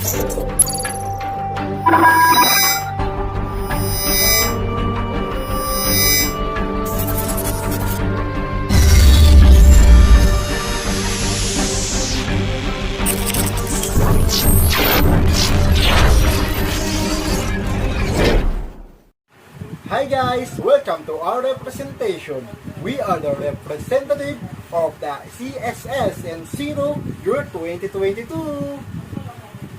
Hi guys! Welcome to our representation. We are the representative of the CSS and Zero year 2022.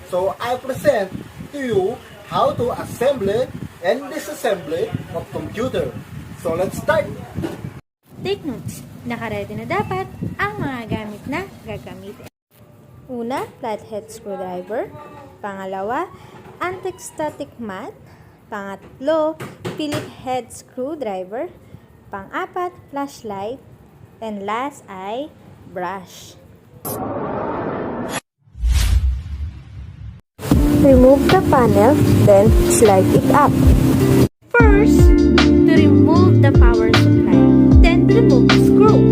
So I present to you how to assemble and disassemble of computer. So let's start! Take notes. Nakaredy na dapat ang mga gamit na gagamitin. Una, flathead screwdriver. Pangalawa, anti-static mat. Pangatlo, Phillips head screwdriver. Pang-apat, flashlight. And last ay brush. Remove the panel, then slide it up. First, to remove the power supply, then remove the screw.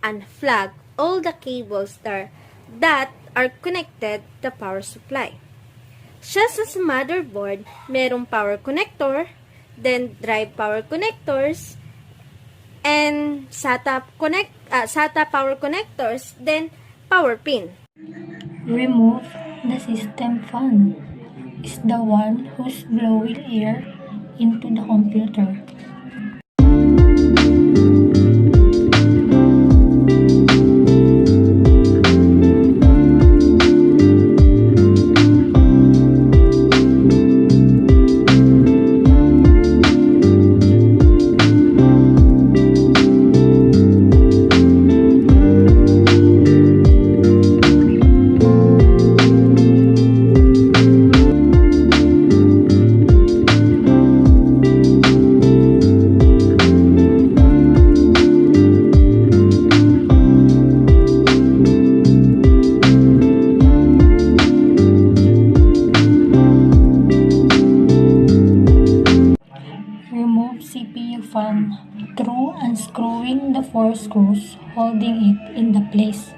Unplug all the cables that are connected to power supply. Just as motherboard, merong power connector, then drive power connectors, and SATA power connectors, then power pin. Remove the system fan. Is the one who's blowing air into the computer. CPU fan through unscrewing the 4 screws holding it in the place.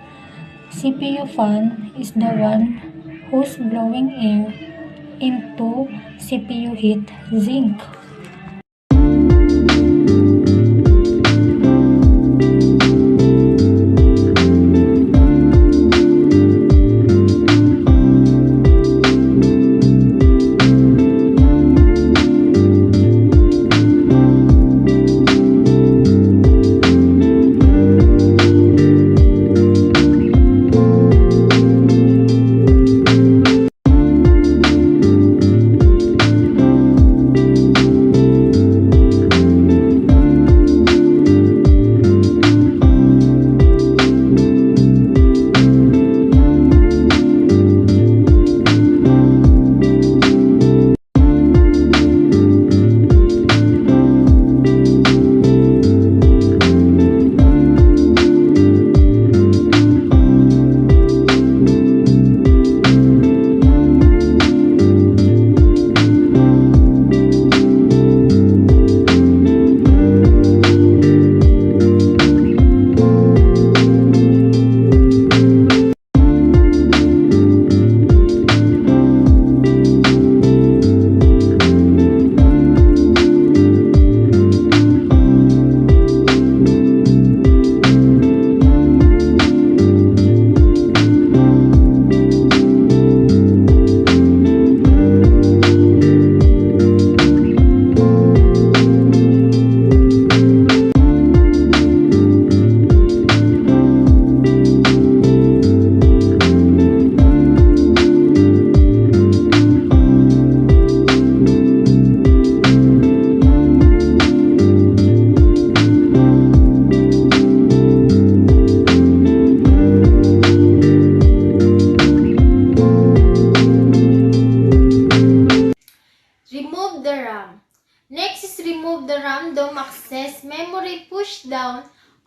CPU fan is the one who's blowing air into CPU heat sink.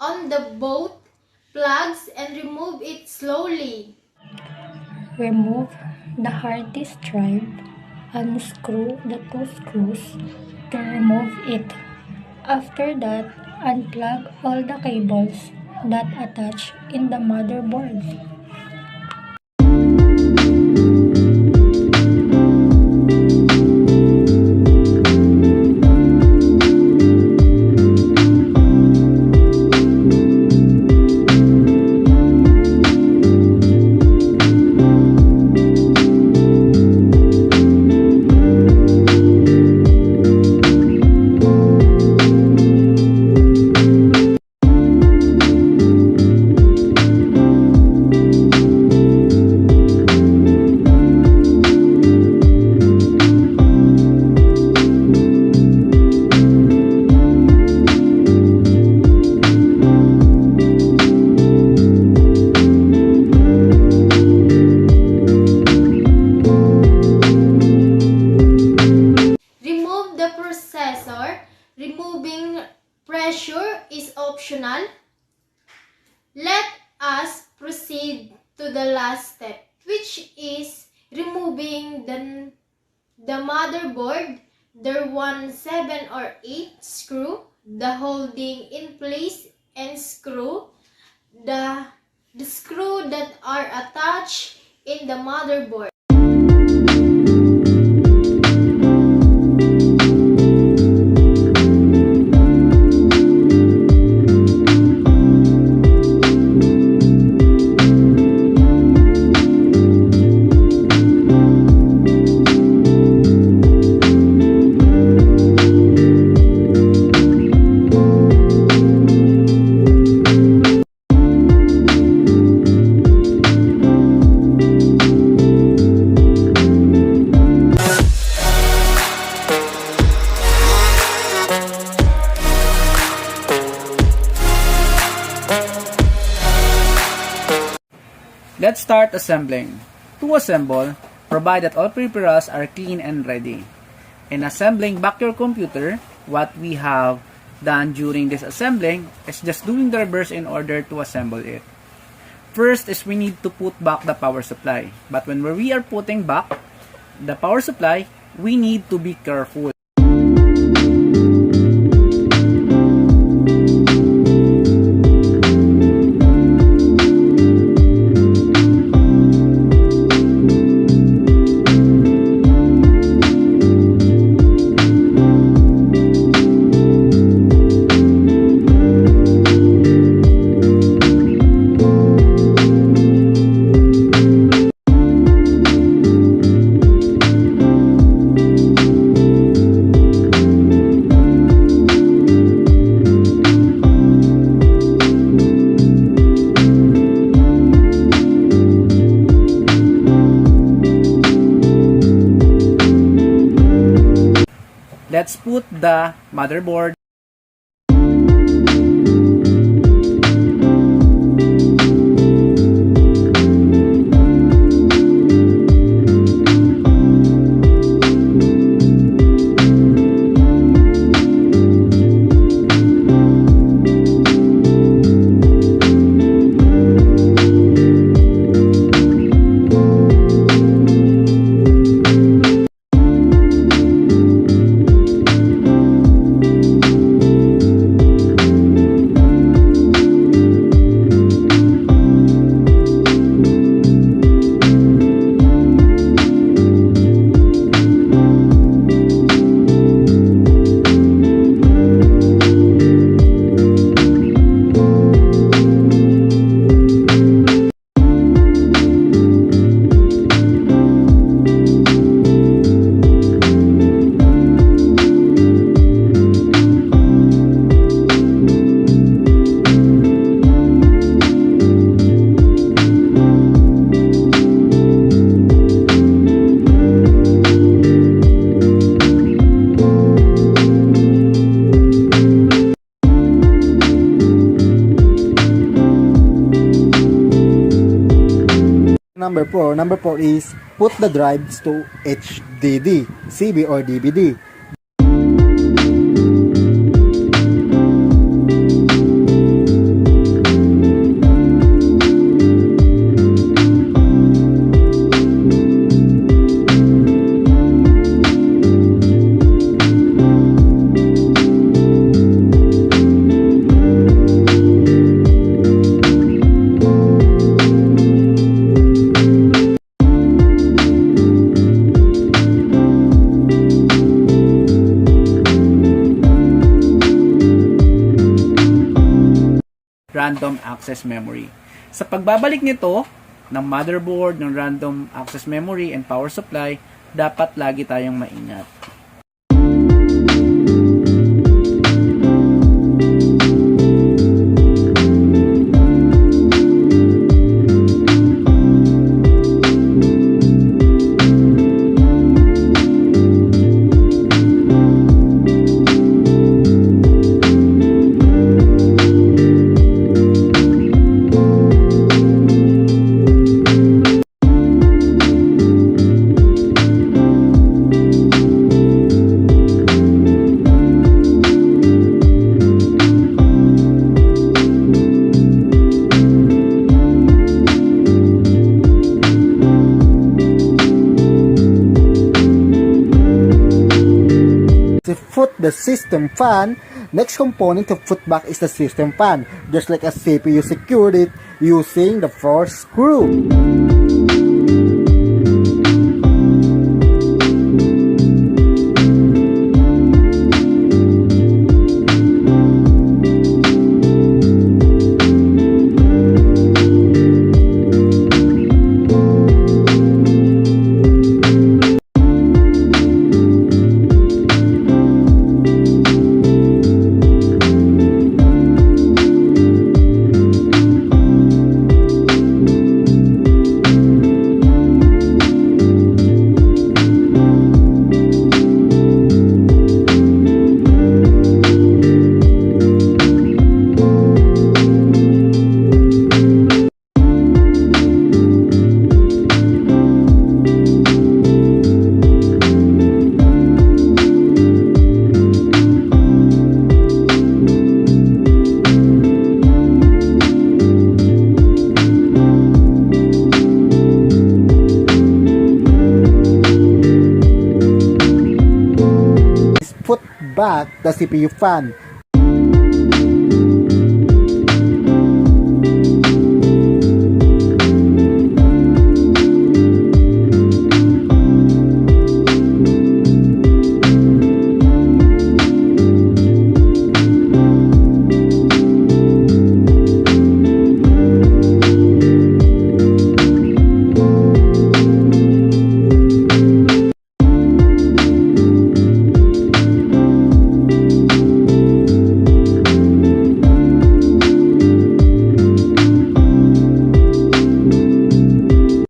on the both plugs and remove it slowly. Remove the hard disk drive. Unscrew the two screws to remove it. After that, unplug all the cables that attach in the motherboard. Remove the processor. Removing pressure is optional. Let us proceed to the last step, which is removing the motherboard, the 1, 7 or 8 screw, the holding in place and screw, the screw that are attached in the motherboard. Let's start assembling. To assemble, provide that all peripherals are clean and ready. In assembling back your computer, what we have done during this assembling is just doing the reverse in order to assemble it. First is we need to put back the power supply. But when we are putting back the power supply, we need to be careful. Let's put the motherboard. Number 4 is put the drives to HDD, CB or DVD. random access memory. Sa pagbabalik nito ng motherboard, ng random access memory and power supply, dapat lagi tayong maingat. To foot the system fan, next component to foot back is the system fan, just like a CPU secured it using the force screw. Put back the CPU fan.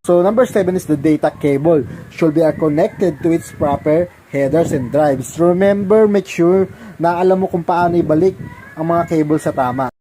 So number 7 is the data cable. Should be connected to its proper headers and drives. Remember, make sure na alam mo kung paano ibalik ang mga cable sa tama.